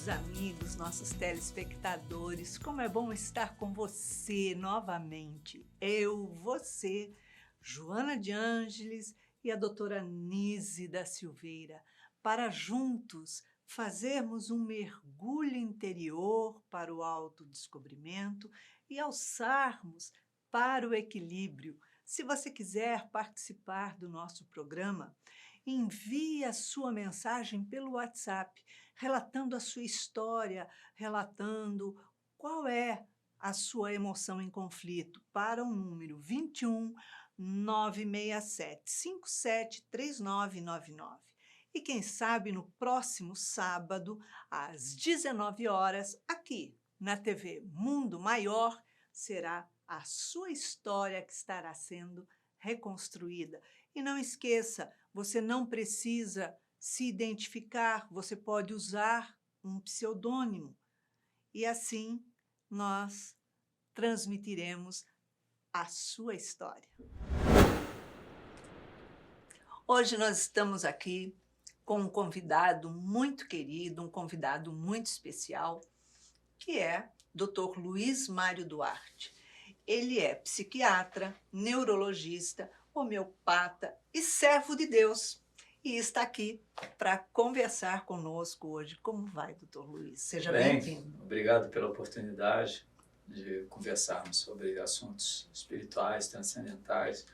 nossos amigos, nossos telespectadores, como é bom estar com você novamente. Eu, você, Joana de Ângeles e a doutora Nise da Silveira, para juntos fazermos um mergulho interior para o autodescobrimento e alçarmos para o equilíbrio. Se você quiser participar do nosso programa, envie a sua mensagem pelo WhatsApp, relatando a sua história, relatando qual é a sua emoção em conflito, para o número 21 967 57 3999. E quem sabe no próximo sábado, às 19 horas, aqui na TV Mundo Maior, será a sua história que estará sendo reconstruída. E não esqueça, você não precisa se identificar, você pode usar um pseudônimo. E assim nós transmitiremos a sua história. Hoje nós estamos aqui com um convidado muito querido, um convidado muito especial, que é Dr. Luiz Mário Duarte. Ele é psiquiatra, neurologista, homeopata e servo de Deus. E está aqui para conversar conosco hoje. Como vai, doutor Luiz? Seja bem-vindo. Obrigado pela oportunidade de conversarmos sobre assuntos espirituais, transcendentais,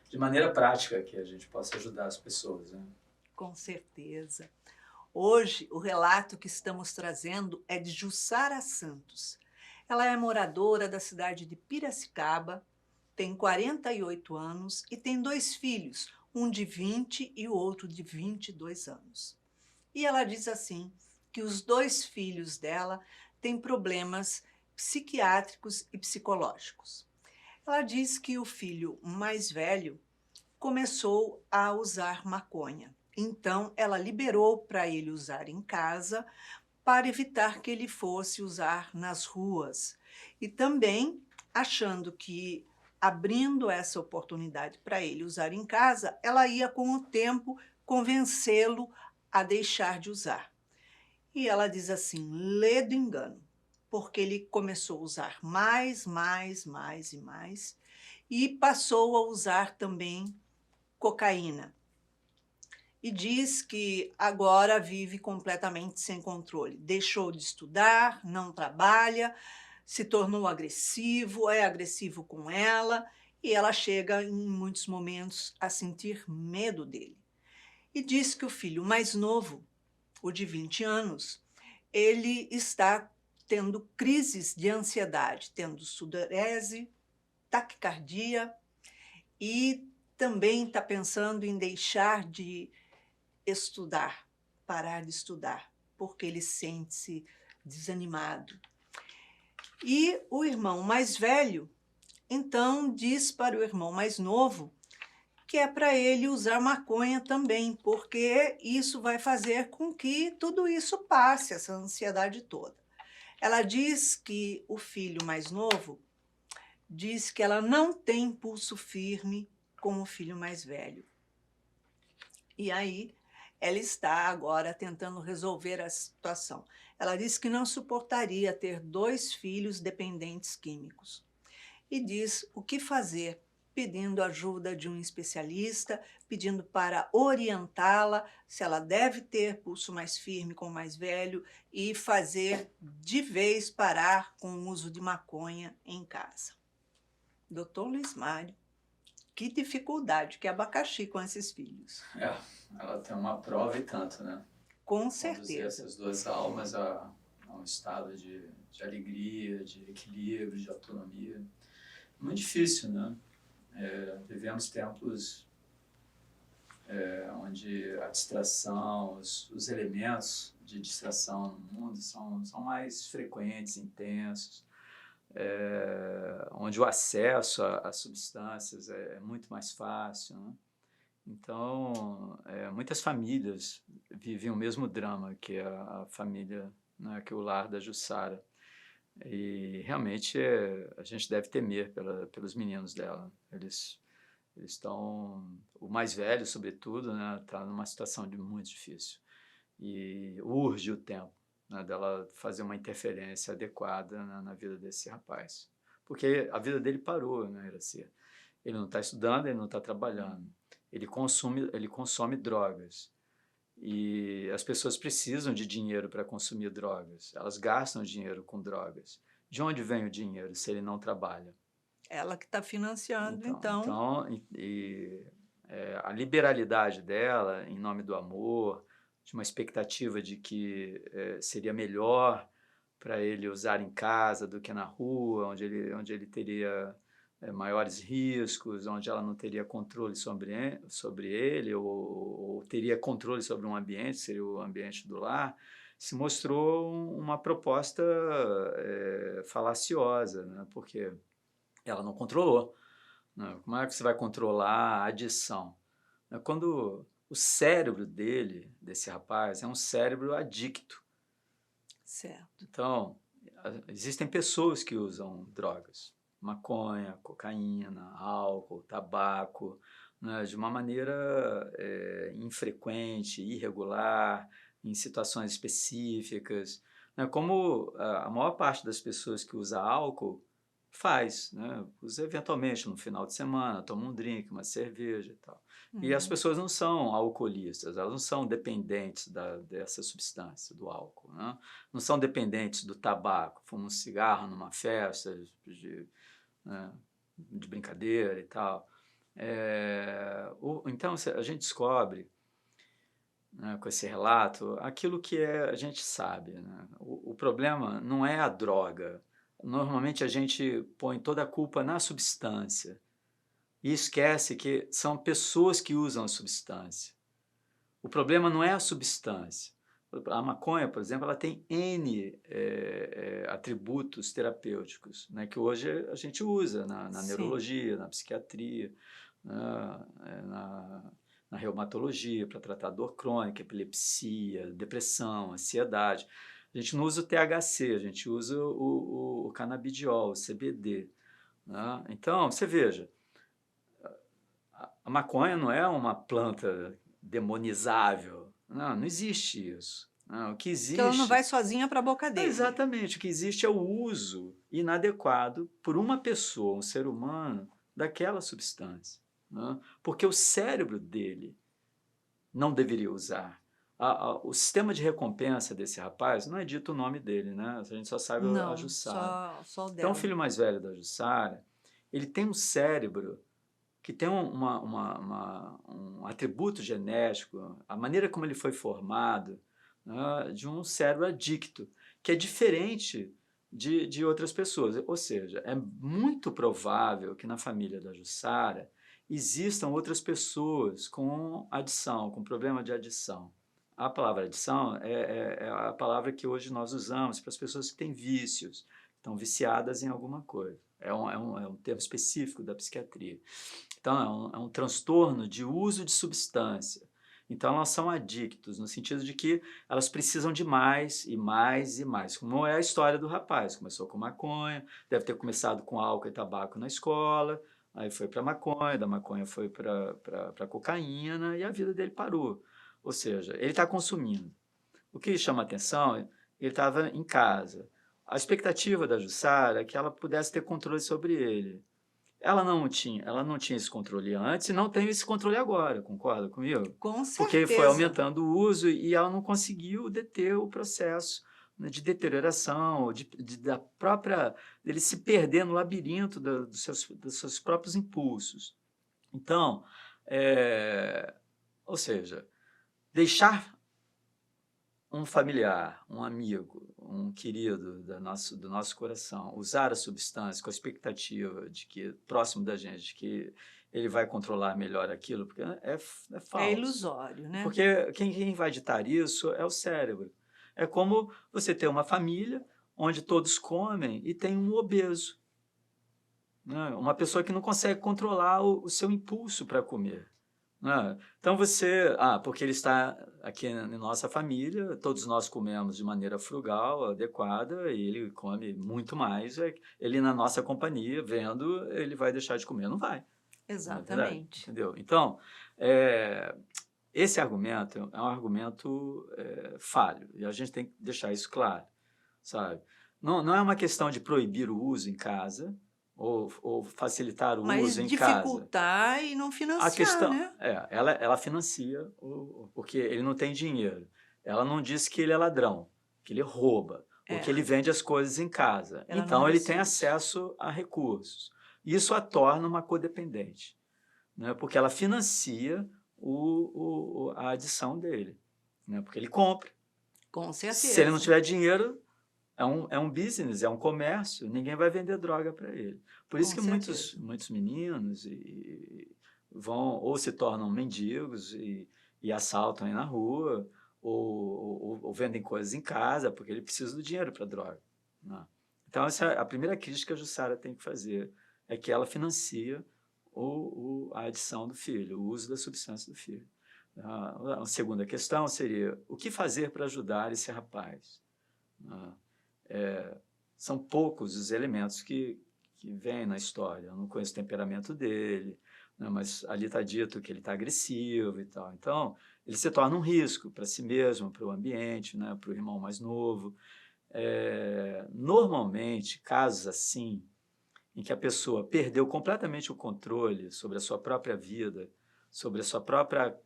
de maneira prática, que a gente possa ajudar as pessoas, né? Com certeza. Hoje, o relato que estamos trazendo é de Jussara Santos. Ela é moradora da cidade de Piracicaba, tem 48 anos e tem 2 filhos, um de 20 e o outro de 22 anos. E ela diz assim, que os 2 filhos dela têm problemas psiquiátricos e psicológicos. Ela diz que o filho mais velho começou a usar maconha. Então, ela liberou para ele usar em casa, para evitar que ele fosse usar nas ruas. E também achando que, abrindo essa oportunidade para ele usar em casa, ela ia, com o tempo, convencê-lo a deixar de usar. E ela diz assim, lê do engano, porque ele começou a usar mais e passou a usar também cocaína. E diz que agora vive completamente sem controle. Deixou de estudar, não trabalha, se tornou agressivo, é agressivo com ela e ela chega em muitos momentos a sentir medo dele. E diz que o filho mais novo, o de 20 anos, ele está tendo crises de ansiedade, tendo sudorese, taquicardia e também está pensando em deixar de estudar, parar de estudar, porque ele sente-se desanimado. E o irmão mais velho, então, diz para o irmão mais novo que é para ele usar maconha também, porque isso vai fazer com que tudo isso passe, essa ansiedade toda. Ela diz que o filho mais novo diz que ela não tem pulso firme com o filho mais velho. E aí, ela está agora tentando resolver a situação. Ela disse que não suportaria ter 2 filhos dependentes químicos. E diz o que fazer, pedindo ajuda de um especialista, pedindo para orientá-la se ela deve ter pulso mais firme com o mais velho e fazer de vez parar com o uso de maconha em casa. Doutor Luiz Mário, que dificuldade que é abacaxi com esses filhos. Ela tem uma prova e tanto, né? Com Conduzir certeza. essas 2 almas a um estado de alegria, de equilíbrio, de autonomia. Muito difícil, né? Vivemos tempos onde a distração, os elementos de distração no mundo são mais frequentes, intensos, onde o acesso a substâncias é muito mais fácil, né? Então, muitas famílias vivem o mesmo drama que a família, né, que o lar da Jussara. E realmente a gente deve temer pelos meninos dela. Eles estão, o mais velho sobretudo, né, está numa situação muito difícil. E urge o tempo né, dela fazer uma interferência adequada na vida desse rapaz. Porque a vida dele parou, né, Iracia? Ele não está estudando, ele não está trabalhando. Ele consome drogas. E as pessoas precisam de dinheiro para consumir drogas. Elas gastam dinheiro com drogas. De onde vem o dinheiro se ele não trabalha? Ela que está financiando, Então, então, a liberalidade dela, em nome do amor, de uma expectativa de que seria melhor para ele usar em casa do que na rua, onde ele teria maiores riscos, onde ela não teria controle sobre ele, ou teria controle sobre um ambiente, seria o ambiente do lar, se mostrou uma proposta falaciosa, né? Porque ela não controlou, né? Como é que você vai controlar a adição? Quando o cérebro desse rapaz, é um cérebro adicto. certo. Então, existem pessoas que usam drogas, maconha, cocaína, álcool, tabaco, né, de uma maneira infrequente, irregular, em situações específicas, né, como a maior parte das pessoas que usa álcool faz, né, usa eventualmente no final de semana, toma um drink, uma cerveja e tal. E as Uhum. pessoas não são alcoolistas, elas não são dependentes dessa substância, do álcool, né? Não são dependentes do tabaco, fumam um cigarro numa festa né, de brincadeira e tal. Então, a gente descobre, né, com esse relato, aquilo que a gente sabe, né? O problema não é a droga. Normalmente a gente põe toda a culpa na substância e esquece que são pessoas que usam a substância. O problema não é a substância. A maconha, por exemplo, ela tem N atributos terapêuticos, né, que hoje a gente usa na Sim. neurologia, na psiquiatria, né, na reumatologia, para tratar dor crônica, epilepsia, depressão, ansiedade. A gente não usa o THC, a gente usa o canabidiol, o CBD. Né? Então, você veja, a maconha não é uma planta demonizável. Não, não existe isso. Não, o que Que ela não vai existe sozinha para a boca dele. exatamente, o que existe é o uso inadequado por uma pessoa, um ser humano, daquela substância. Né? Porque o cérebro dele não deveria usar. O sistema de recompensa desse rapaz, não é dito o nome dele, né? A gente só sabe a Não, Jussara. só o Então, o dela. filho mais velho da Jussara, ele tem um cérebro que tem um atributo genético, a maneira como ele foi formado, né, de um cérebro adicto, que é diferente de outras pessoas. Ou seja, é muito provável que na família da Jussara existam outras pessoas com adição, com problema de adição. A palavra adição é a palavra que hoje nós usamos para as pessoas que têm vícios, estão viciadas em alguma coisa. É um termo específico da psiquiatria. Então, é um transtorno de uso de substância. Então, elas são adictos, no sentido de que elas precisam de mais e mais e mais. Como é a história do rapaz. Começou com maconha, deve ter começado com álcool e tabaco na escola, aí foi para maconha, da maconha foi para cocaína e a vida dele parou. Ou seja, ele está consumindo. O que chama atenção, ele estava em casa. A expectativa da Jussara é que ela pudesse ter controle sobre ele. Ela não tinha esse controle antes e não tem esse controle agora, concorda comigo? Com Porque foi certeza. aumentando o uso e ela não conseguiu deter o processo, né, de deterioração, dele se perder no labirinto dos seus próprios impulsos. Então, ou seja, deixar um familiar, um amigo, um querido do nosso coração, usar a substância com a expectativa de que, próximo da gente, de que ele vai controlar melhor aquilo, porque é É falso. ilusório, né? Porque quem vai ditar isso é o cérebro. É como você ter uma família onde todos comem e tem um obeso, né? Uma pessoa que não consegue controlar o seu impulso para comer. Né? Então porque ele está aqui na nossa família, todos nós comemos de maneira frugal, adequada, e ele come muito mais, ele na nossa companhia, vendo, ele vai deixar de comer? Não vai, não é verdade? Exatamente. Entendeu? Então, é, esse argumento é um argumento falho, e a gente tem que deixar isso claro, sabe? Não é uma questão de proibir o uso em casa ou facilitar o Mas uso em casa. dificultar e não A financiar, questão né? ela financia porque ele não tem dinheiro. Ela não diz que ele é ladrão, que ele rouba, ou que É, ele vende as coisas em casa. ela não Então ele disse tem isso. acesso a recursos. Isso a torna uma codependente, né? Porque ela financia a adição dele, né? Porque ele compra. Com Se ele não certeza. tiver dinheiro, é um business, é um comércio, ninguém vai vender droga para ele. Por isso Com que muitos, certeza. muitos meninos vão ou se tornam mendigos e assaltam aí na rua, ou vendem coisas em casa, porque ele precisa do dinheiro para droga, né? Então, essa é a primeira crítica que a Jussara tem que fazer, é que ela financia a adição do filho, o uso da substância do filho. A segunda questão seria, o que fazer para ajudar esse rapaz, né? São poucos os elementos que vêm na história. Eu não conheço o temperamento dele, né, mas ali está dito que ele está agressivo e tal. Então, ele se torna um risco para si mesmo, para o ambiente, né, para o irmão mais novo. Normalmente, casos assim, em que a pessoa perdeu completamente o controle sobre a sua própria vida, sobre a sua própria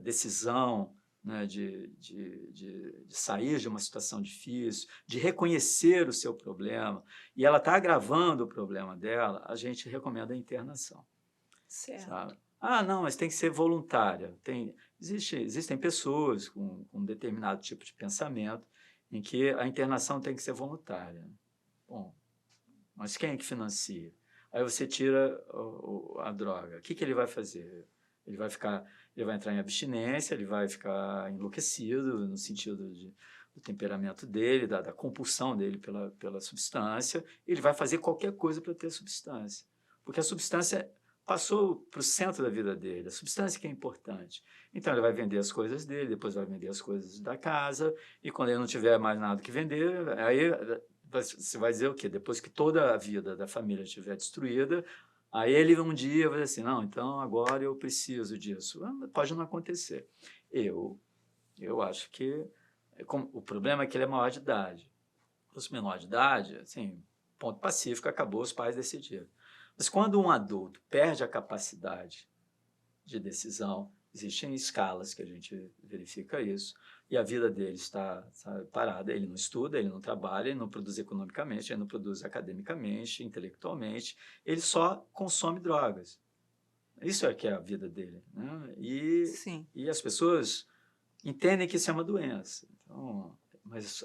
decisão, né, de sair de uma situação difícil, de reconhecer o seu problema, e ela está agravando o problema dela, a gente recomenda a internação, Certo. sabe? Ah, não, mas tem que ser voluntária. Existem pessoas com um determinado tipo de pensamento em que a internação tem que ser voluntária. Bom, mas quem é que financia? Aí você tira a droga. O que ele vai fazer? Ele vai entrar em abstinência, ele vai ficar enlouquecido no sentido do temperamento dele, da compulsão dele pela substância. Ele vai fazer qualquer coisa para ter a substância, porque a substância passou para o centro da vida dele, a substância que é importante. Então ele vai vender as coisas dele, depois vai vender as coisas da casa, e quando ele não tiver mais nada que vender, aí você vai dizer o quê? Depois que toda a vida da família estiver destruída, aí ele um dia vai dizer assim, não, então agora eu preciso disso. Pode não acontecer. Eu acho que o problema é que ele é maior de idade. Se fosse menor de idade, assim, ponto pacífico, acabou, os pais decidiram. Mas quando um adulto perde a capacidade de decisão, existem escalas que a gente verifica isso, e a vida dele está, sabe, parada, ele não estuda, ele não trabalha, ele não produz economicamente, ele não produz academicamente, intelectualmente, ele só consome drogas. Isso é que é a vida dele, né? Sim. E as pessoas entendem que isso é uma doença. Então, mas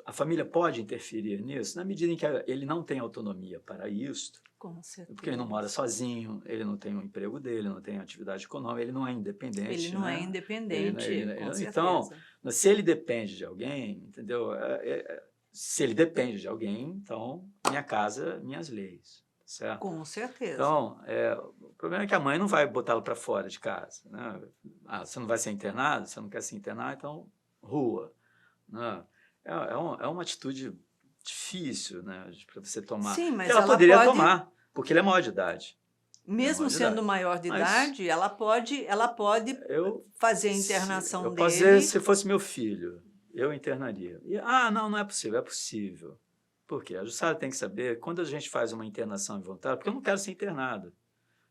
a família pode interferir nisso na medida em que ele não tem autonomia para isso, Com porque ele não mora certeza. sozinho, ele não tem um emprego dele, não tem atividade econômica, ele não é Ele independente, não é né? independente, com Então, certeza. se ele depende de alguém, entendeu? Se ele depende de alguém, então, minha casa, minhas leis, certo? Com certeza. Então, o problema é que a mãe não vai botá-lo para fora de casa, né? Ah, você não vai ser internado? Você não quer se internar? Então, rua, né? É uma atitude difícil, né, para você tomar, Sim, que mas ela ela poderia pode, tomar, porque ele é maior de idade. Ele é maior mesmo de sendo idade. maior de Mas idade, ela pode fazer a internação eu posso dizer, dele. se fosse meu filho, eu internaria. Não é possível. É possível. Por quê? A Jussara tem que saber, quando a gente faz uma internação involuntária, porque eu não quero ser internado.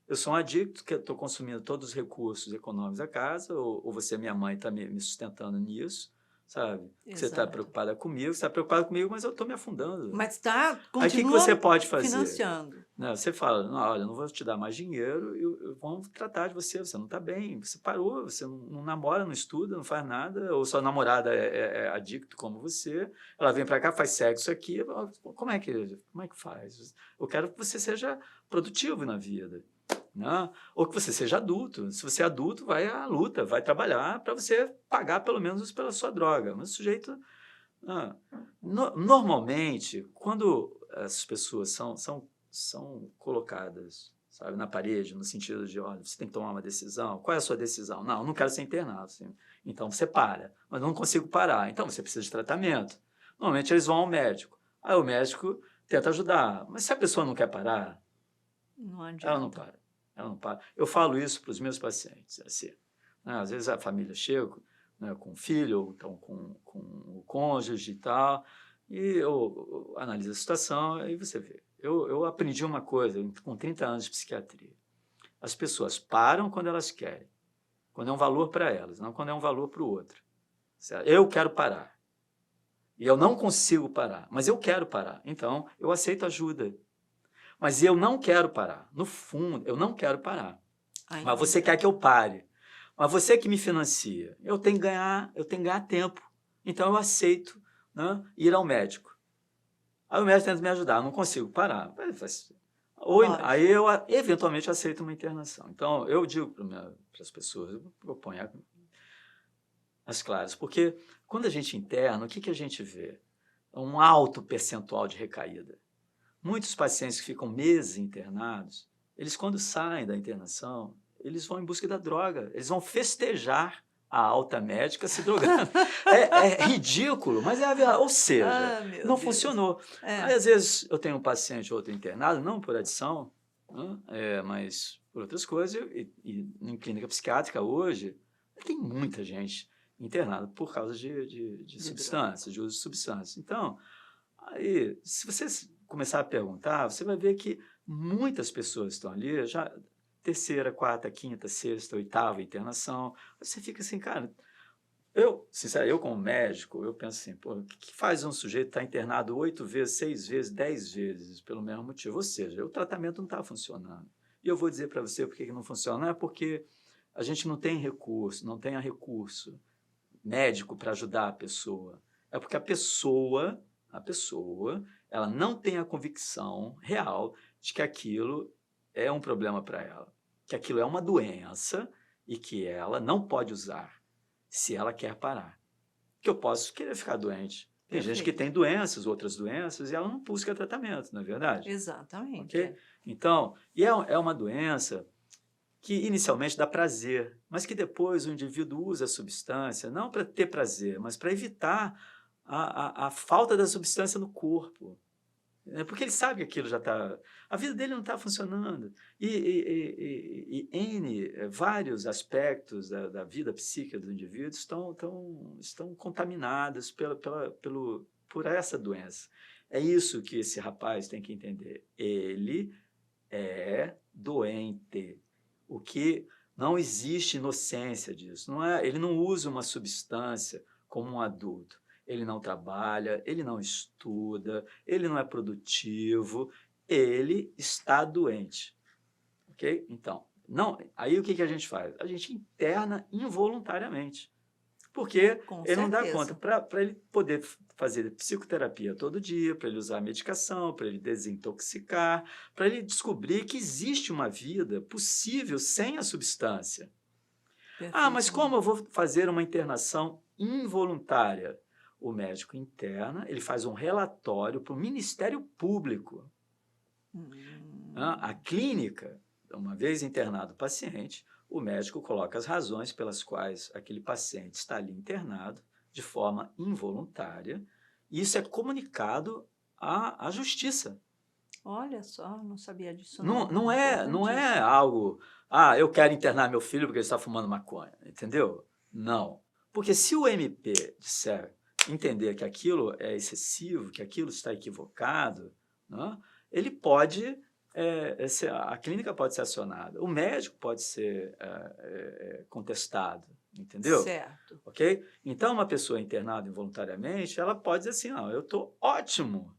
Eu sou um adicto que estou consumindo todos os recursos econômicos da casa, ou você, minha mãe, está me sustentando nisso, sabe? Que você está Exato. preocupada comigo, você está preocupado comigo, mas eu estou me afundando. Mas Aí o que você continua pode fazer? financiando. Né? Você fala, não, olha, não vou te dar mais dinheiro, vamos tratar de você não está bem, você parou, você não namora, não estuda, não faz nada, ou sua namorada é adicto como você, ela vem para cá, faz sexo aqui, como é que faz? Eu quero que você seja produtivo na vida, né? Ou que você seja adulto. Se você é adulto, vai à luta, vai trabalhar para você pagar pelo menos pela sua droga. Mas o sujeito... normalmente, quando as pessoas são colocadas, sabe, na parede, no sentido de, olha, você tem que tomar uma decisão, qual é a sua decisão? Não, eu não quero ser internado. Assim. Então você para, mas não consigo parar. Então você precisa de tratamento. Normalmente eles vão ao médico. Aí o médico tenta ajudar. Mas se a pessoa não quer parar, Não ela não adianta. para. Ela não para. Eu falo isso para os meus pacientes, assim. né? Às vezes a família chega, né, com o filho, ou então com o cônjuge e tal, e eu analiso a situação, aí você vê. Eu aprendi uma coisa com 30 anos de psiquiatria. As pessoas param quando elas querem, quando é um valor para elas, não quando é um valor para o outro. Certo? Eu quero parar. E eu não consigo parar, mas eu quero parar. Então, eu aceito ajuda. Mas eu não quero parar. No fundo, eu não quero parar. Mas você quer que eu pare. Mas você que me financia. Eu tenho que ganhar tempo. Então, eu aceito, né, ir ao médico. Aí o médico tenta me ajudar, eu não consigo parar. Aí eu, eventualmente, aceito uma internação. Então, eu digo para as pessoas, eu proponho as claras, porque quando a gente interna, o que a gente vê? Um alto percentual de recaída. Muitos pacientes que ficam meses internados, eles quando saem da internação, eles vão em busca da droga, eles vão festejar a alta médica se drogando. É ridículo, mas é a verdade. Ou seja, não funcionou. Aí, às vezes, eu tenho um paciente ou outro internado, não por adição, né, mas por outras coisas, e em clínica psiquiátrica hoje, tem muita gente internada por causa de substâncias, de uso de substâncias. Então, aí, se você começar a perguntar, você vai ver que muitas pessoas estão ali, já terceira, quarta, quinta, sexta, oitava internação. Você fica assim, cara, sinceramente, eu como médico, eu penso assim, pô, o que faz um sujeito estar internado 8 vezes, 6 vezes, 10 vezes pelo mesmo motivo? Ou seja, o tratamento não está funcionando. E eu vou dizer para você por que não funciona. Não é porque a gente não tem recurso, não tem recurso médico para ajudar a pessoa. É porque a pessoa, ela não tem a convicção real de que aquilo é um problema para ela, que aquilo é uma doença e que ela não pode usar se ela quer parar. Que eu posso querer ficar doente. Tem gente que tem doenças, outras doenças, e ela não busca tratamento, não é verdade? Exatamente. Okay? Então, e é uma doença que inicialmente dá prazer, mas que depois o indivíduo usa a substância não para ter prazer, mas para evitar a falta da substância no corpo. Porque ele sabe que aquilo já está... A vida dele não está funcionando. E vários aspectos da vida psíquica do indivíduo estão contaminados por essa doença. É isso que esse rapaz tem que entender. Ele é doente. O que não existe inocência disso. Ele não usa uma substância como um adulto. Ele não trabalha, ele não estuda, ele não é produtivo, ele está doente. Ok? Então, aí o que a gente faz? A gente interna involuntariamente. Porque ele não dá conta. Para ele poder fazer psicoterapia todo dia, para ele usar medicação, para ele desintoxicar, para ele descobrir que existe uma vida possível sem a substância. Mas como eu vou fazer uma internação involuntária? O médico interna, ele faz um relatório para o Ministério Público. A clínica, uma vez internado o paciente, o médico coloca as razões pelas quais aquele paciente está ali internado de forma involuntária, e isso é comunicado à justiça. Olha só, não sabia disso. Não é algo, eu quero internar meu filho porque ele está fumando maconha, entendeu? Não. Porque se o MP disser, entender que aquilo é excessivo, que aquilo está equivocado, né, ele pode... a clínica pode ser acionada, o médico pode ser contestado, entendeu? Certo. Ok? Então, uma pessoa internada involuntariamente, ela pode dizer assim, eu estou ótimo,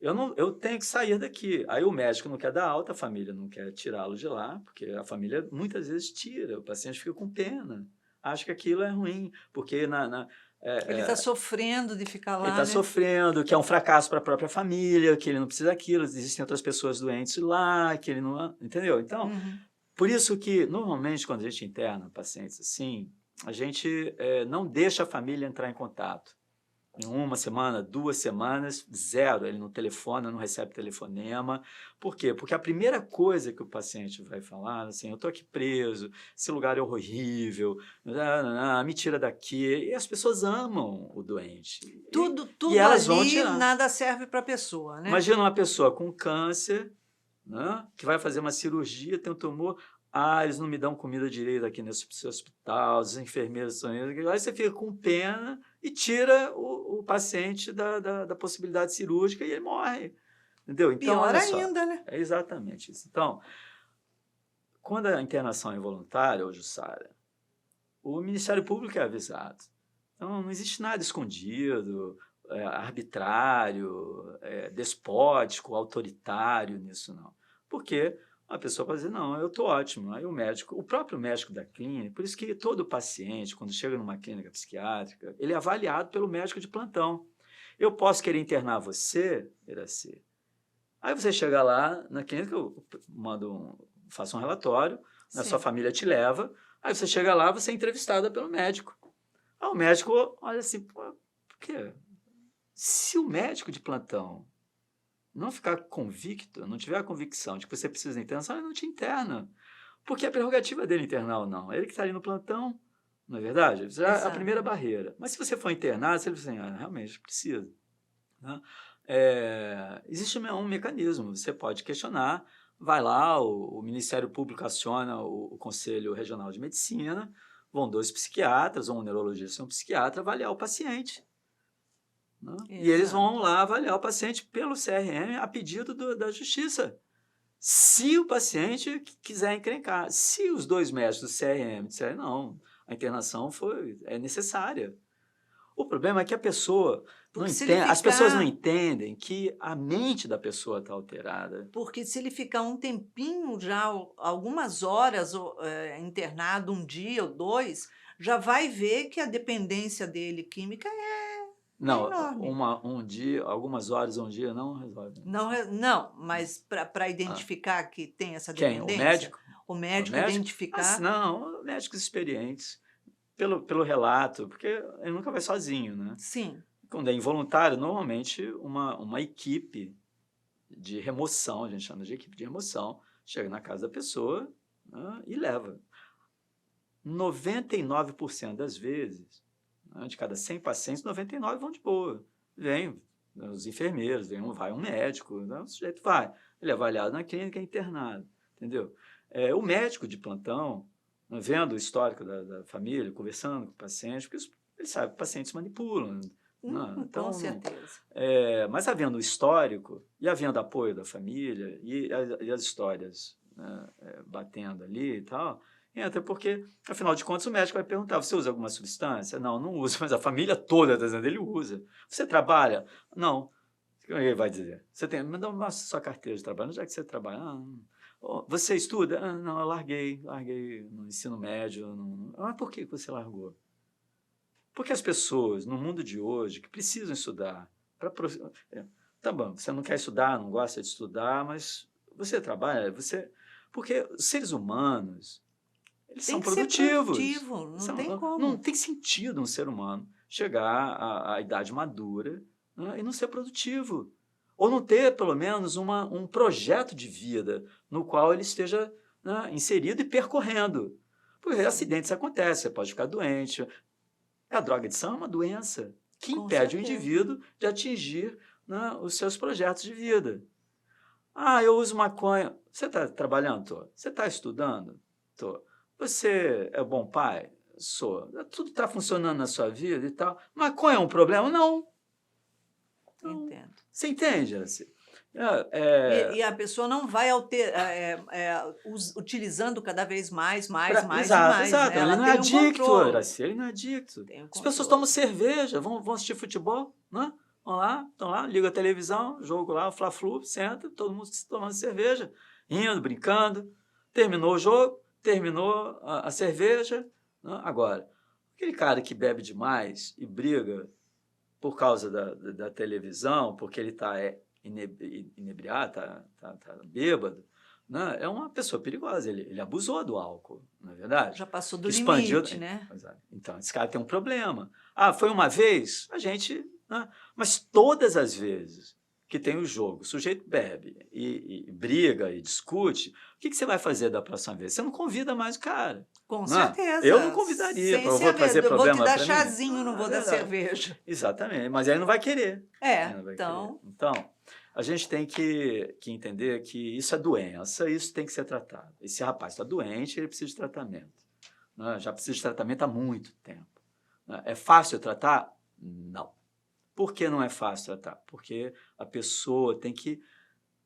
eu tenho que sair daqui. Aí o médico não quer dar alta, a família não quer tirá-lo de lá, porque a família muitas vezes tira, o paciente fica com pena, acha que aquilo é ruim, porque ele está sofrendo de ficar lá, ele está sofrendo, que é um fracasso para a própria família, que ele não precisa daquilo, existem outras pessoas doentes lá, que ele não... Entendeu? Então, por isso que, normalmente, quando a gente interna pacientes assim, a gente não deixa a família entrar em contato. Em 1 semana, 2 semanas, zero. Ele não telefona, não recebe telefonema. Por quê? Porque a primeira coisa que o paciente vai falar, assim, eu estou aqui preso, esse lugar é horrível, me tira daqui. E as pessoas amam o doente. Tudo e elas vão ali, tirar. nada serve para a pessoa, né? Imagina uma pessoa com câncer, né, que vai fazer uma cirurgia, tem um tumor. Ah, eles não me dão comida direito aqui nesse hospital, os enfermeiros são... Aí você fica com pena e tira o paciente da possibilidade cirúrgica e ele morre. Entendeu? Então, Pior olha só, ainda, né? é exatamente isso. Então, quando a internação é involuntária, ou Jussara, o Ministério Público é avisado. Então, não existe nada escondido, arbitrário, despótico, autoritário nisso, não. Porque a pessoa pode dizer, não, eu estou ótimo. Aí o médico, o próprio médico da clínica, por isso que todo paciente, quando chega numa clínica psiquiátrica, ele é avaliado pelo médico de plantão. Eu posso querer internar você, Iraci. Aí você chega lá na clínica, eu faço um relatório, a sua Sim. família te leva, aí você chega lá, você é entrevistada pelo médico. Aí o médico olha assim, pô, por quê? Se o médico de plantão não ficar convicto, não tiver a convicção de que você precisa de internação, ele não te interna. Porque a prerrogativa dele internar ou não. Ele que está ali no plantão, não é verdade? Isso é a primeira barreira. Mas se você for internado, você diz assim, realmente precisa. Né? Existe um mecanismo, você pode questionar, vai lá, o Ministério Público aciona o Conselho Regional de Medicina, vão 2 psiquiatras, ou um neurologista e um psiquiatra, avaliar o paciente. Né? E eles vão lá avaliar o paciente pelo CRM a pedido da justiça. Se o paciente quiser encrencar. Se os 2 médicos do CRM disserem, não, a internação é necessária. O problema é que a pessoa não entende, as pessoas não entendem que a mente da pessoa está alterada. Porque se ele ficar um tempinho já, algumas horas internado, um dia ou 2, já vai ver que a dependência dele química é Não, enorme. algumas horas, um dia não resolve. Não, mas para identificar que tem essa Quem? O dependência, médico? o médico Mas identificar. não, médicos experientes. Pelo relato, porque ele nunca vai sozinho, né? Sim. Quando é involuntário, normalmente uma equipe de remoção, a gente chama de equipe de remoção, chega na casa da pessoa, né, e leva. 99% das vezes, né, de cada 100 pacientes, 99 vão de boa. Vem os enfermeiros, vai um médico, né, o sujeito vai. Ele é avaliado na clínica, é internado, entendeu? O médico de plantão, vendo o histórico da família, conversando com o paciente, porque ele sabe que pacientes manipulam. Então, com certeza. Mas havendo o histórico e havendo apoio da família e as histórias, né, batendo ali e tal, entra porque, afinal de contas, o médico vai perguntar, você usa alguma substância? Não, não usa, mas a família toda está dizendo, ele usa. Você trabalha? Não. O que ele vai dizer? Você tem, me dá uma sua carteira de trabalho, já que você trabalha. Você estuda? Não, eu larguei no ensino médio. Mas por que você largou? Porque as pessoas, no mundo de hoje, que precisam estudar, tá bom, você não quer estudar, não gosta de estudar, mas você trabalha, porque os seres humanos, eles são produtivos. Ser produtivo, não tem como. Não tem sentido um ser humano chegar à idade madura, né, e não ser produtivo. Ou não ter, pelo menos, um projeto de vida no qual ele esteja, né, inserido e percorrendo. Porque acidentes acontecem, você pode ficar doente. A drogadição é uma doença que impede o indivíduo de atingir, né, os seus projetos de vida. Eu uso maconha. Você está trabalhando? Tô. Você está estudando? Tô. Você é bom pai? Sou. Tudo está funcionando na sua vida e tal. Maconha é um problema? Não. Entendo. Você entende? Assim? E a pessoa não vai utilizando cada vez mais Exato. Né? Ele não é adicto, Iraci, ele não é adicto. As pessoas tomam cerveja, vão assistir futebol, né? Vão lá, estão lá, ligam a televisão, jogo lá, o Fla-Flu, senta, todo mundo tomando cerveja, rindo, brincando. Terminou o jogo, terminou a cerveja. Né? Agora, aquele cara que bebe demais e briga por causa da televisão, porque ele está inebriado, está bêbado, né? É uma pessoa perigosa, ele abusou do álcool, não é verdade? Já passou do limite, né? Então, esse cara tem um problema. Foi uma vez? A gente... Né? Mas todas as vezes que tem o jogo, o sujeito bebe e briga e discute, o que você vai fazer da próxima vez? Você não convida mais o cara. Com certeza. Eu não convidaria, eu vou trazer problema para mim. Vou te dar chazinho, não vou dar cerveja. Exatamente, mas ele não vai querer. Então... Então, a gente tem que entender que isso é doença, isso tem que ser tratado. Esse rapaz está doente, ele precisa de tratamento. Né? Já precisa de tratamento há muito tempo. Né? É fácil tratar? Não. Por que não é fácil tratar? Porque a pessoa tem que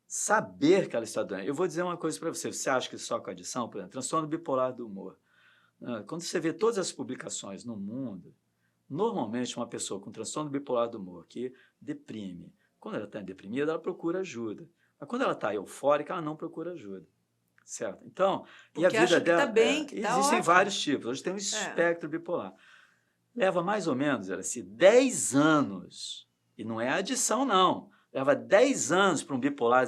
saber que ela está doente. Eu vou dizer uma coisa para você. Você acha que só com adição, por exemplo, transtorno bipolar do humor. Né? Quando você vê todas as publicações no mundo, normalmente uma pessoa com transtorno bipolar do humor que deprime, quando ela está deprimida, ela procura ajuda. Mas quando ela está eufórica, ela não procura ajuda. Certo? Então, e a Porque vida acha que está dela... bem, que está existem ótimo. vários tipos. Hoje tem um É. espectro bipolar. Leva mais ou menos, assim, 10 anos, e não é adição, não. Leva 10 anos para um bipolar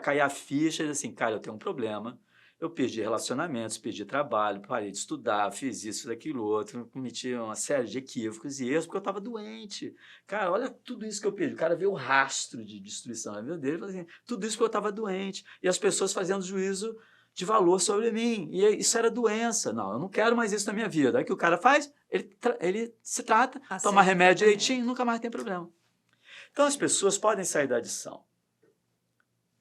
cair a ficha e dizer assim, cara, eu tenho um problema, eu perdi relacionamentos, perdi trabalho, parei de estudar, fiz isso, daquilo, outro, cometi uma série de equívocos e erros porque eu estava doente. Cara, olha tudo isso que eu perdi. O cara vê o rastro de destruição na vida dele e fala assim, tudo isso porque eu estava doente. E as pessoas fazendo juízo de valor sobre mim. E isso era doença. Não, eu não quero mais isso na minha vida. Aí o que o cara faz? Ele se trata, toma remédio direitinho, nunca mais tem problema. Então as pessoas podem sair da adição.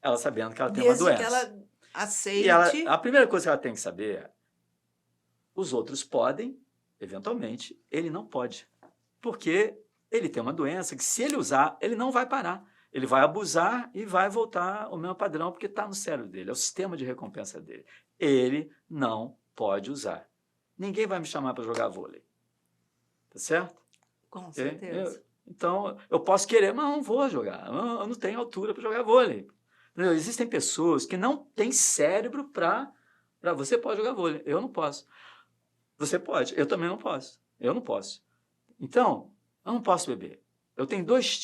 Ela sabendo que ela tem uma doença. Desde que ela aceite. E a primeira coisa que ela tem que saber é, os outros podem, eventualmente, ele não pode. Porque ele tem uma doença que, se ele usar, ele não vai parar. Ele vai abusar e vai voltar ao mesmo padrão, porque está no cérebro dele, é o sistema de recompensa dele. Ele não pode usar. Ninguém vai me chamar para jogar vôlei. Tá certo? Com certeza. Então, eu posso querer, mas não vou jogar. Eu não tenho altura para jogar vôlei. Entendeu? Existem pessoas que não têm cérebro para... Você pode jogar vôlei, eu não posso. Você pode, eu também não posso. Eu não posso. Então, eu não posso beber. Eu tenho 3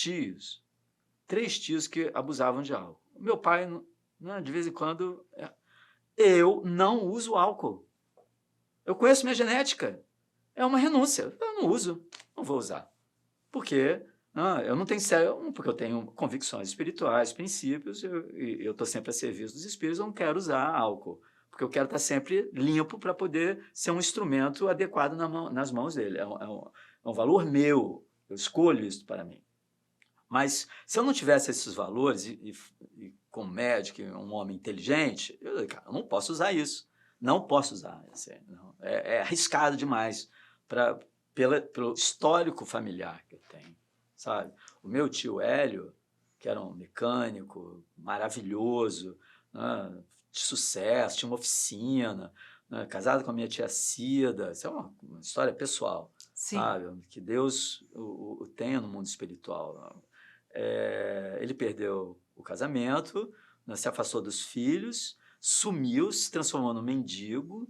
tios que abusavam de álcool. Meu pai, de vez em quando... Eu não uso álcool. Eu conheço minha genética. É uma renúncia. Eu não uso, não vou usar. Porque eu não tenho cérebro, porque eu tenho convicções espirituais, princípios, eu estou sempre a serviço dos espíritos, eu não quero usar álcool. Porque eu quero estar sempre limpo para poder ser um instrumento adequado nas mãos dele. É um valor meu. Eu escolho isso para mim. Mas se eu não tivesse esses valores, e como médico, um homem inteligente, eu não posso usar isso. Não posso usar. É arriscado demais pelo histórico familiar que eu tenho. Sabe? O meu tio Hélio, que era um mecânico maravilhoso, né, de sucesso, tinha uma oficina, né, casado com a minha tia Cida, isso é uma história pessoal. Sim. Sabe? Que Deus o tenha no mundo espiritual. Ele perdeu o casamento, né, se afastou dos filhos, sumiu, se transformou num mendigo,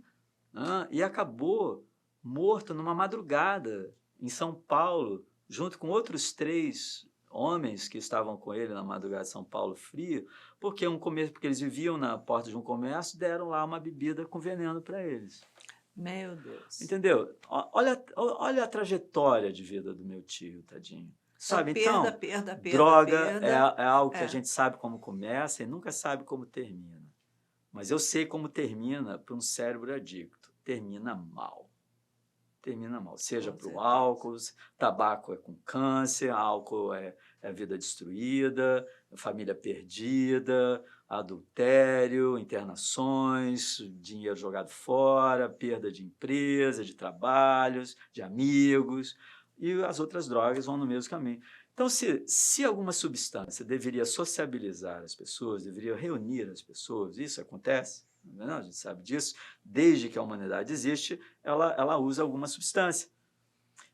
né, e acabou morto numa madrugada em São Paulo, junto com outros 3 homens que estavam com ele na madrugada de São Paulo frio, porque eles viviam na porta de um comércio, deram lá uma bebida com veneno para eles. Meu Deus. Entendeu? Olha a trajetória de vida do meu tio, tadinho. Sabe? Perda, então, perda, droga perda. é algo que a gente sabe como começa e nunca sabe como termina. Mas eu sei como termina para um cérebro adicto. Termina mal. Termina mal. Seja para o álcool, tabaco é com câncer, álcool é vida destruída, família perdida, adultério, internações, dinheiro jogado fora, perda de empresa, de trabalhos, de amigos, e as outras drogas vão no mesmo caminho. Então, se alguma substância deveria sociabilizar as pessoas, deveria reunir as pessoas, isso acontece, não, a gente sabe disso, desde que a humanidade existe, ela usa alguma substância.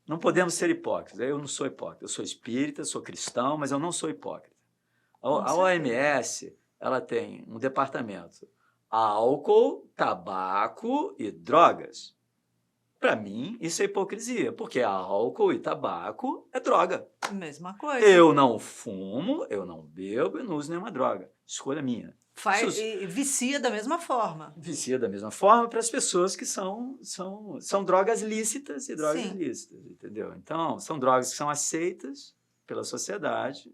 Não podemos ser hipócritas. Eu não sou hipócrita, eu sou espírita, sou cristão, mas eu não sou hipócrita. A OMS, ela tem um departamento álcool, tabaco e drogas. Para mim, isso é hipocrisia, porque álcool e tabaco é droga. Mesma coisa. Eu não fumo, eu não bebo e não uso nenhuma droga. Escolha minha. E vicia da mesma forma. Vicia da mesma forma para as pessoas que são drogas lícitas e drogas ilícitas, entendeu? Então, são drogas que são aceitas pela sociedade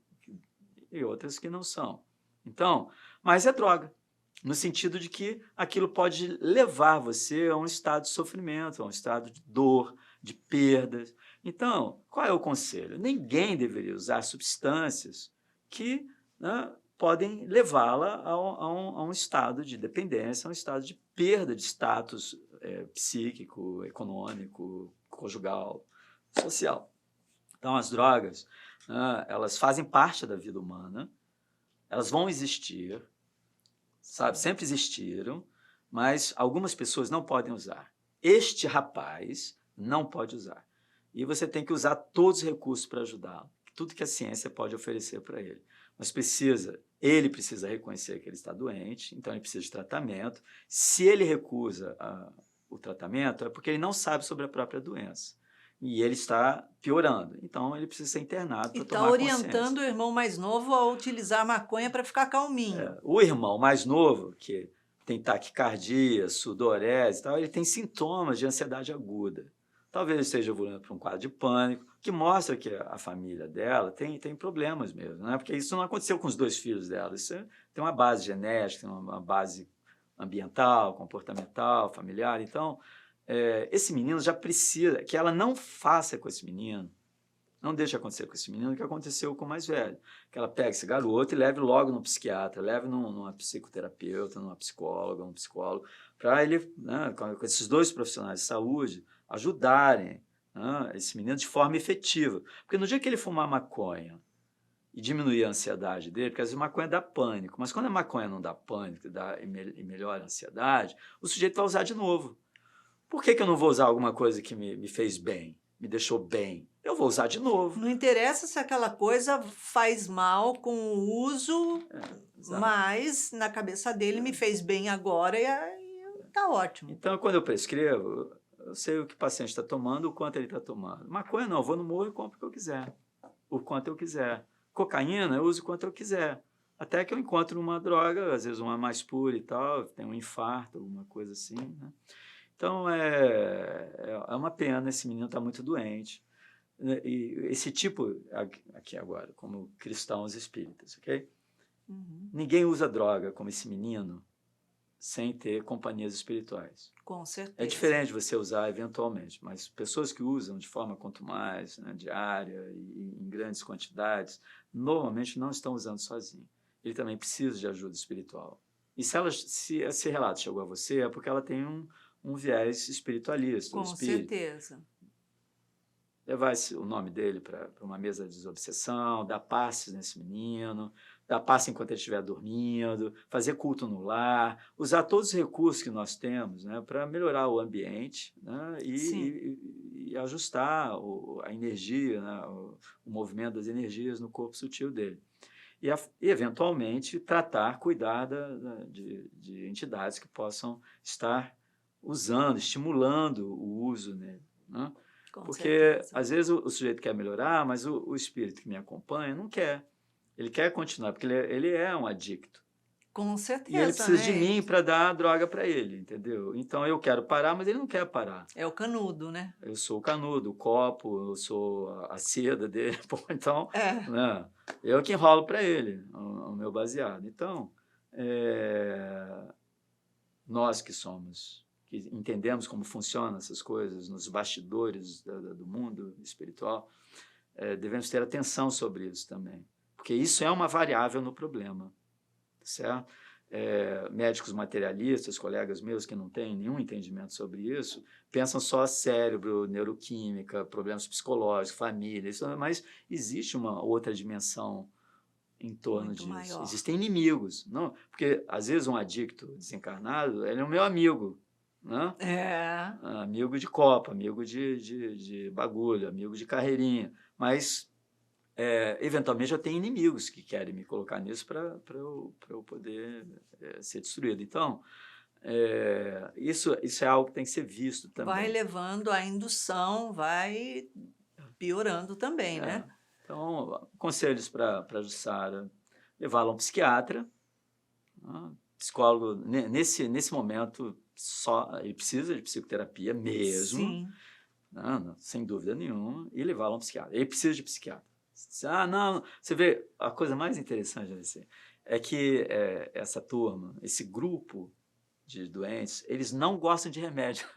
e outras que não são. Então, mas é droga, no sentido de que aquilo pode levar você a um estado de sofrimento, a um estado de dor, de perdas. Então, qual é o conselho? Ninguém deveria usar substâncias que podem levá-la a um estado de dependência, a um estado de perda de status psíquico, econômico, conjugal, social. Então, as drogas, elas fazem parte da vida humana, elas vão existir, sabe? Sempre existiram, mas algumas pessoas não podem usar. Este rapaz não pode usar. E você tem que usar todos os recursos para ajudá-lo, tudo que a ciência pode oferecer para ele. Mas ele precisa reconhecer que ele está doente, então ele precisa de tratamento. Se ele recusa o tratamento, é porque ele não sabe sobre a própria doença. E ele está piorando. Então, ele precisa ser internado para tomar consciência. E está orientando o irmão mais novo a utilizar a maconha para ficar calminho. O irmão mais novo, que tem taquicardia, sudorese e tal, ele tem sintomas de ansiedade aguda. Talvez ele esteja evoluindo para um quadro de pânico, que mostra que a família dela tem problemas mesmo, né? Porque isso não aconteceu com os 2 filhos dela. Isso tem uma base genética, tem uma base ambiental, comportamental, familiar. Então, esse menino já precisa que ela não faça com esse menino, não deixe acontecer com esse menino o que aconteceu com o mais velho. Que ela pegue esse garoto e leve logo num psiquiatra, leve numa psicoterapeuta, numa psicóloga, um psicólogo, para ele, né, com esses 2 profissionais de saúde, ajudarem esse menino de forma efetiva. Porque no dia que ele fumar maconha e diminuir a ansiedade dele, porque às vezes maconha dá pânico, mas quando a maconha não dá pânico e melhora a ansiedade, o sujeito vai usar de novo. Por que eu não vou usar alguma coisa que me fez bem, me deixou bem? Eu vou usar de novo. Não interessa se aquela coisa faz mal com o uso, mas na cabeça dele me fez bem agora e está ótimo. Então, quando eu prescrevo, eu sei o que o paciente está tomando, o quanto ele está tomando. Maconha não, eu vou no morro e compro o que eu quiser, o quanto eu quiser. Cocaína eu uso o quanto eu quiser. Até que eu encontro uma droga, às vezes uma mais pura e tal, tem um infarto, alguma coisa assim, né? Então, é uma pena, esse menino está muito doente. E esse tipo, aqui agora, como cristãos espíritas, ok? Uhum. Ninguém usa droga como esse menino sem ter companhias espirituais. Com certeza. É diferente você usar eventualmente, mas pessoas que usam de forma quanto mais, né, diária e em grandes quantidades, normalmente não estão usando sozinho. Ele também precisa de ajuda espiritual. E se esse relato chegou a você, é porque ela tem um viés espiritualista. Com certeza. Levar o nome dele para uma mesa de desobsessão, dar passes nesse menino, dar passe enquanto ele estiver dormindo, fazer culto no lar, usar todos os recursos que nós temos, né, para melhorar o ambiente, né, e ajustar a energia, né, o movimento das energias no corpo sutil dele. E eventualmente, cuidar de entidades que possam estar usando, estimulando o uso nele, né? Porque, às vezes, o sujeito quer melhorar, mas o espírito que me acompanha não quer. Ele quer continuar, porque ele é um adicto. Com certeza, e ele precisa de né? mim para dar a droga para ele, entendeu? Então, eu quero parar, mas ele não quer parar. É o canudo, né? Eu sou o canudo, o copo, eu sou a seda dele. Pô, então, né, eu que enrolo para ele o meu baseado. Então, nós que entendemos como funcionam essas coisas nos bastidores do mundo espiritual, devemos ter atenção sobre isso também, porque isso é uma variável no problema, certo? Médicos materialistas, colegas meus que não têm nenhum entendimento sobre isso, pensam só cérebro, neuroquímica, problemas psicológicos, família, mas existe uma outra dimensão em torno muito disso. Maior. Existem inimigos, não? Porque às vezes um adicto desencarnado, ele é o meu amigo, né? Amigo de copa, amigo de bagulho, amigo de carreirinha, mas eventualmente eu tenho inimigos que querem me colocar nisso para eu poder ser destruído. Então, isso é algo que tem que ser visto também. Vai levando a indução, vai piorando também, né? Então, conselhos para a Jussara: levá-la a um psiquiatra, psicólogo, nesse momento, ele precisa de psicoterapia mesmo, Sim. Não, sem dúvida nenhuma, e levá-la a um psiquiatra. Ele precisa de psiquiatra. Não, você vê, a coisa mais interessante é que essa turma, esse grupo de doentes, eles não gostam de remédio.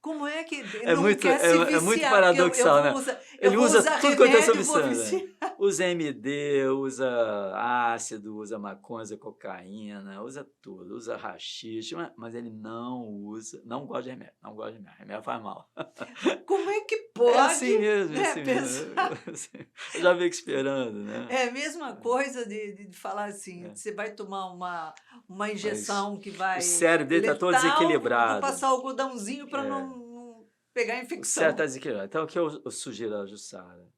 Como é que é muito paradoxal, né? Ele usa tudo quanto é substância. Usa MD, usa ácido, usa maconha, usa cocaína, usa tudo, usa haxixe, mas ele não gosta de remédio, não gosta de remédio, remédio faz mal. Como é que É pode, assim mesmo, é né, assim pensar? mesmo. Eu já fico esperando, né? É a mesma coisa de falar assim, É. você vai tomar uma Mas injeção que o vai cérebro dele está todo letal, vou desequilibrado. passar algodãozinho para É, não pegar o cérebro está infecção. desequilibrado. Então, o que eu sugiro a Jussara?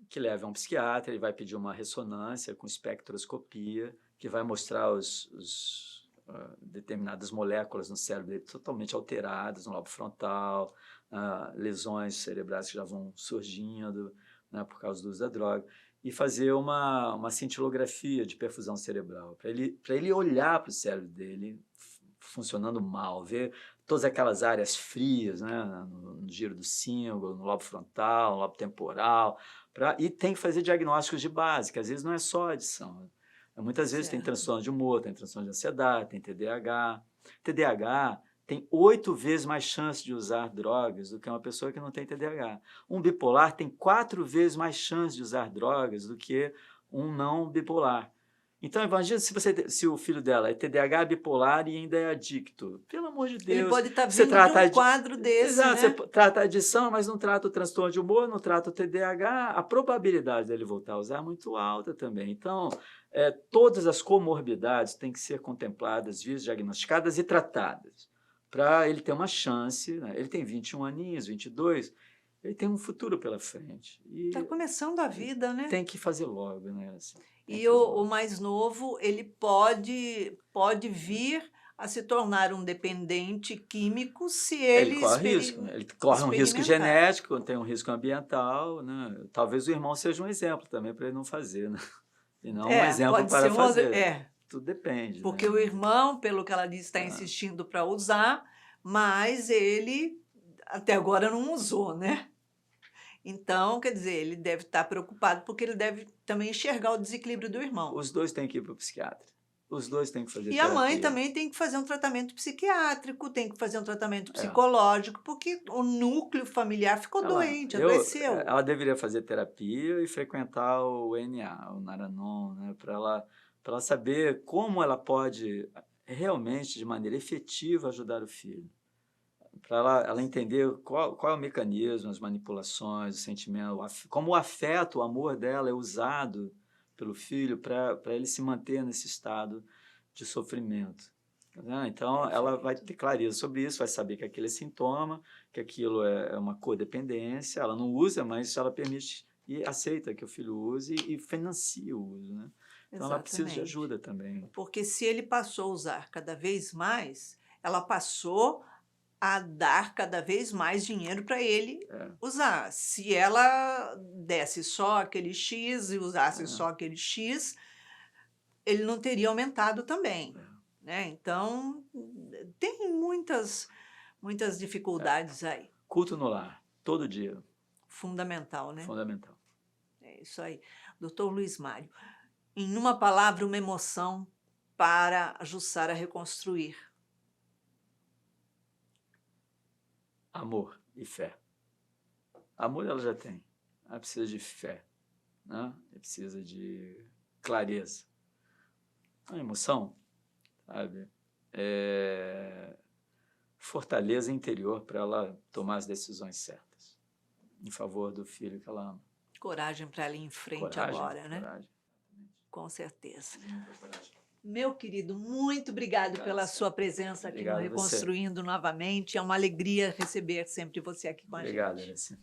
Que leve a um psiquiatra, ele vai pedir uma ressonância com espectroscopia, que vai mostrar determinadas moléculas no cérebro dele totalmente alteradas, no lobo frontal, lesões cerebrais que já vão surgindo, né, por causa do uso da droga, e fazer uma cintilografia de perfusão cerebral, para ele olhar para o cérebro dele funcionando mal, ver todas aquelas áreas frias, né, no giro do cíngulo, no lobo frontal, no lobo temporal, e tem que fazer diagnósticos de base, que às vezes não é só adição. Muitas vezes tem Certo. transtorno de humor, tem transtorno de ansiedade, tem TDAH. TDAH tem 8 vezes mais chance de usar drogas do que uma pessoa que não tem TDAH. Um bipolar tem 4 vezes mais chance de usar drogas do que um não bipolar. Então, imagina se o filho dela é TDAH, bipolar e ainda é adicto. Pelo amor de Ele Deus, pode estar você vindo de trata um quadro desse, exato, você né? trata a adição, mas não trata o transtorno de humor, não trata o TDAH, a probabilidade dele voltar a usar é muito alta também. Então, todas as comorbidades têm que ser contempladas, vistas, diagnosticadas e tratadas, para ele ter uma chance, né? Ele tem 21 aninhos, 22, ele tem um futuro pela frente. Está E começando a vida, né? tem que fazer logo, né? Assim, tem que E fazer o logo. mais novo, ele pode vir a se tornar um dependente químico se Ele ele corre risco, né? Ele corre um risco experimentar. genético, tem um risco ambiental, né? Talvez o irmão seja um exemplo também para ele não fazer, né? E não um É, exemplo pode para ser um. fazer. É, Tudo depende, porque o né? irmão, pelo que ela disse, está Ah, insistindo para usar, mas ele até agora não usou, né? Então, quer dizer, ele deve estar preocupado porque ele deve também enxergar o desequilíbrio do irmão. os dois têm que ir para o psiquiatra. Os dois têm que fazer E a mãe terapia. também tem que fazer um tratamento psiquiátrico, tem que fazer um tratamento É. psicológico, porque o núcleo familiar ficou doente, adoeceu. Ela deveria fazer terapia e frequentar o NA, o Naranon, né? Para ela saber como ela pode realmente, de maneira efetiva, ajudar o filho. Para ela entender qual é o mecanismo, as manipulações, o sentimento, como o afeto, o amor dela é usado pelo filho para ele se manter nesse estado de sofrimento. Né? Então, ela vai Perfeito. ter clareza sobre isso, vai saber que aquele é sintoma, que aquilo é uma codependência, ela não usa, mas ela permite e aceita que o filho use e financia o uso. Né? Então, ela precisa de Exatamente. ajuda também. Porque se ele passou a usar cada vez mais, ela passou a dar cada vez mais dinheiro para ele É, usar. Se ela desse só aquele X e usasse é, só aquele X, ele não teria aumentado também, é. né? Então, tem muitas dificuldades aí. Culto no lar, todo dia, Fundamental, né? fundamental. É isso aí. Doutor Luiz Mário, em uma palavra, uma emoção para a Jussara reconstruir. Amor e fé. Amor ela já tem. Ela precisa de fé, né? Ela precisa de clareza. A emoção, sabe? Fortaleza interior para ela tomar as decisões certas em favor do filho que ela ama. Coragem para ela ir em frente Coragem, agora, né? coragem. Com certeza. Muita coragem. Meu querido, muito obrigado pela sua presença aqui no Obrigado a você. Reconstruindo novamente. É uma alegria receber sempre você aqui com a Obrigado, gente. Alessia.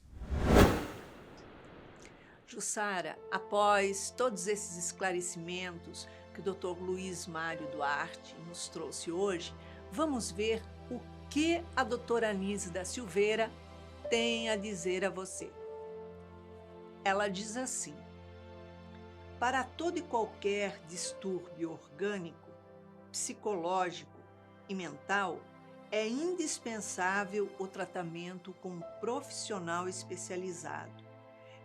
Jussara, após todos esses esclarecimentos que o Dr. Luiz Mário Duarte nos trouxe hoje, vamos ver o que a doutora Anise da Silveira tem a dizer a você. Ela diz assim: para todo e qualquer distúrbio orgânico, psicológico e mental, é indispensável o tratamento com um profissional especializado,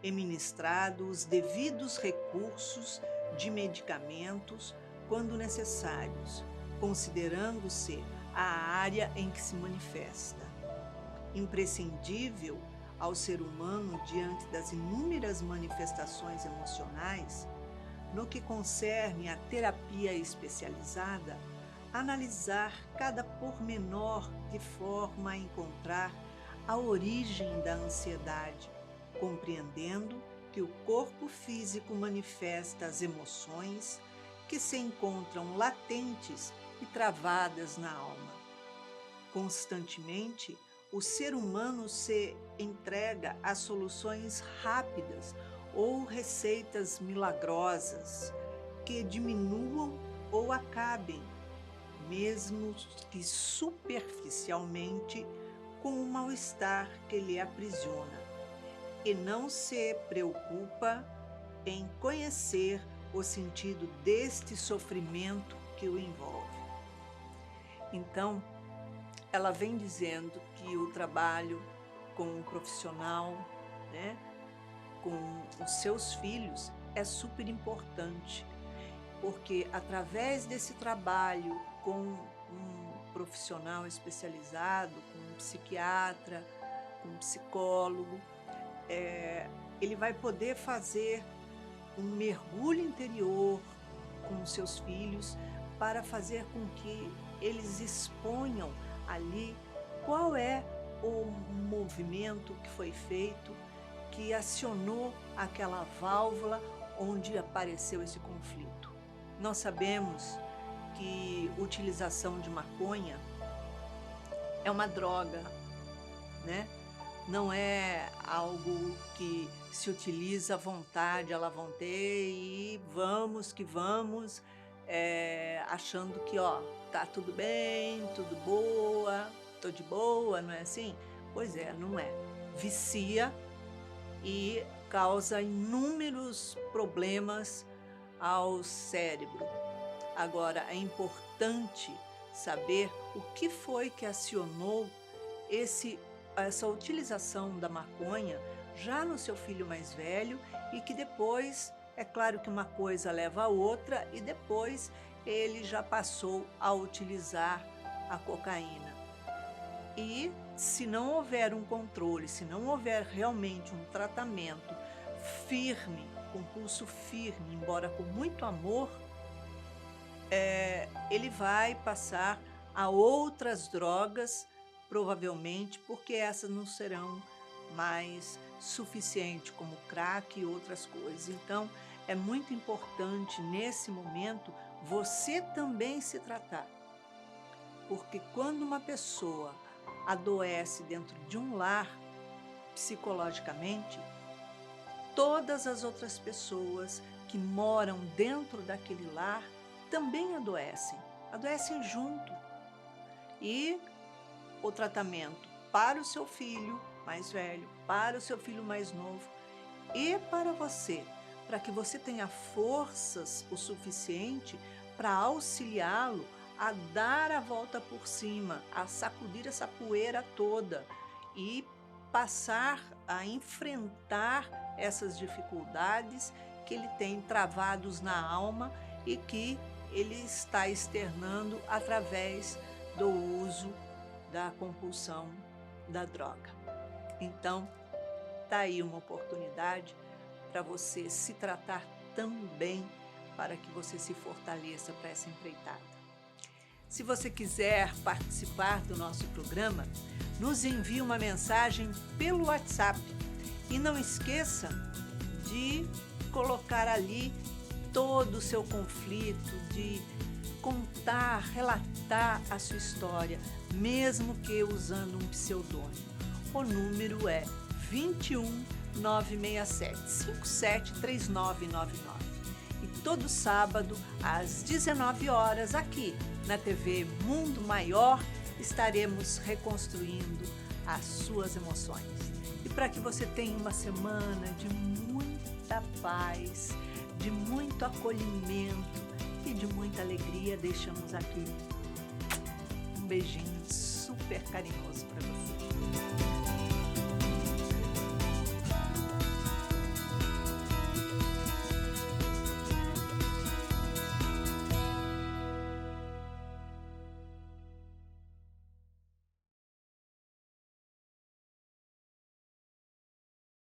e ministrado os devidos recursos de medicamentos quando necessários, considerando-se a área em que se manifesta. Imprescindível ao ser humano diante das inúmeras manifestações emocionais, no que concerne à terapia especializada, analisar cada pormenor de forma a encontrar a origem da ansiedade, compreendendo que o corpo físico manifesta as emoções que se encontram latentes e travadas na alma. Constantemente, o ser humano se entrega a soluções rápidas ou receitas milagrosas que diminuam ou acabem, mesmo que superficialmente, com o mal-estar que lhe aprisiona, e não se preocupa em conhecer o sentido deste sofrimento que o envolve. Então, ela vem dizendo que o trabalho com um profissional, né, com os seus filhos, é super importante, porque através desse trabalho com um profissional especializado, com um psiquiatra, com um psicólogo, ele vai poder fazer um mergulho interior com os seus filhos para fazer com que eles exponham ali qual é o movimento que foi feito, que acionou aquela válvula onde apareceu esse conflito. Nós sabemos que a utilização de maconha é uma droga, né? Não é algo que se utiliza à vontade, à la vontade, e vamos que vamos, achando que, tá tudo bem, tudo boa, tô de boa, não é assim? Pois é, não é. Vicia e causa inúmeros problemas ao cérebro. Agora, é importante saber o que foi que acionou essa utilização da maconha já no seu filho mais velho, e que depois, é claro que uma coisa leva a outra, e depois ele já passou a utilizar a cocaína. E se não houver um controle, se não houver realmente um tratamento firme, com pulso firme, embora com muito amor, ele vai passar a outras drogas, provavelmente, porque essas não serão mais suficientes, como crack e outras coisas. Então, é muito importante, nesse momento, você também se tratar. Porque quando uma pessoa adoece dentro de um lar, psicologicamente, todas as outras pessoas que moram dentro daquele lar também adoecem junto. E o tratamento para o seu filho mais velho, para o seu filho mais novo e para você, para que você tenha forças o suficiente para auxiliá-lo a dar a volta por cima, a sacudir essa poeira toda e passar a enfrentar essas dificuldades que ele tem travados na alma e que ele está externando através do uso da compulsão da droga. Então, tá aí uma oportunidade para você se tratar também, para que você se fortaleça para essa empreitada. Se você quiser participar do nosso programa, nos envie uma mensagem pelo WhatsApp e não esqueça de colocar ali todo o seu conflito, de contar, relatar a sua história, mesmo que usando um pseudônimo. O número é 21 967 57 3999. E todo sábado, às 19 horas, aqui na TV Mundo Maior, estaremos reconstruindo as suas emoções. E para que você tenha uma semana de muita paz, de muito acolhimento e de muita alegria, deixamos aqui um beijinho super carinhoso para você.